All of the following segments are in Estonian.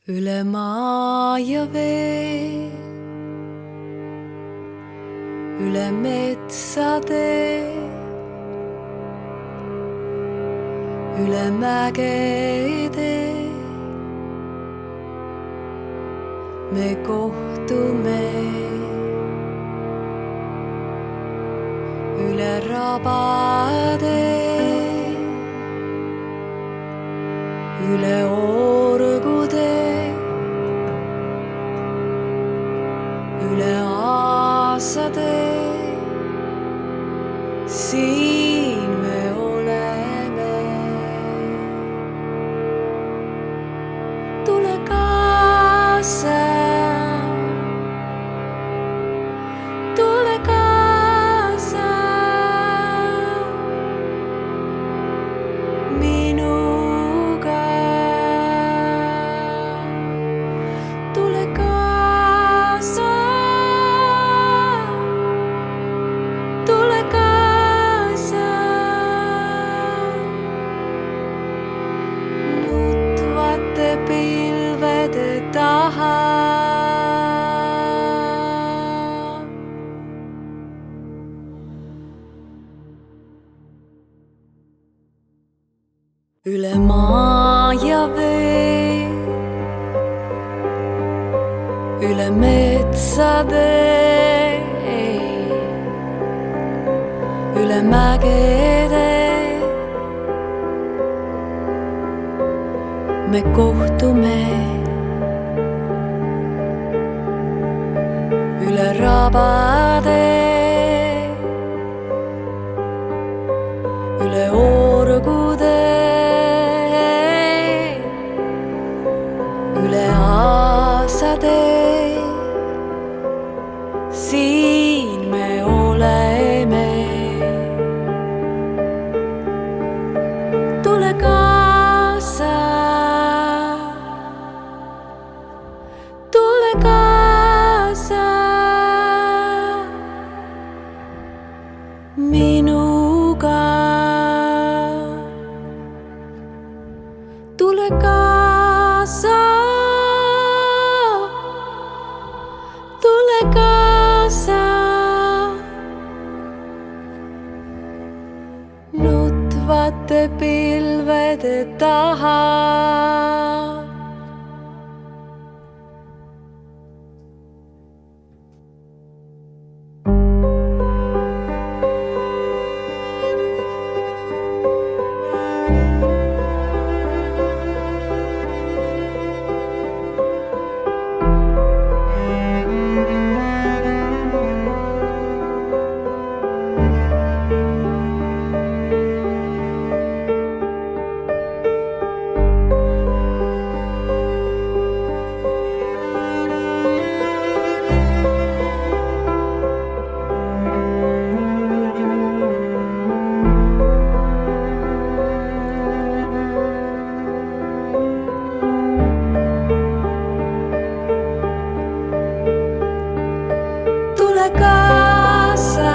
Üle maa ja vee, üle metsade, üle mägede me kohtume. Üle rabade, üle orgude, üle aastate, siin me oleme. Tule kaasa, tule kaasa minuga. Tule kaasa, tule kaasa nutvate pilvede taha. Üle maa ja vee, üle metsade, üle mägede me kohtume. Üle rabade, üle orgude, üle aastade, siin me oleme. Tule kaasa, tule kaasa minuga. Tule kaasa, tule kaasa nutvate pilvede taha. Tule kaasa,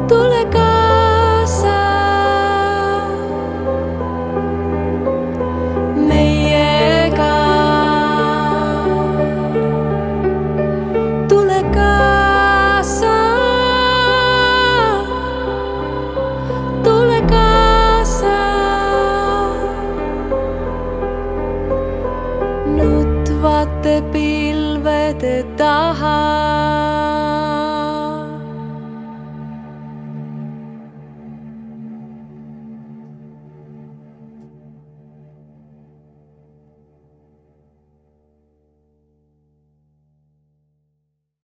tule kaasa meiega. Tule kaasa, tule kaasa nutvate pilvede taha.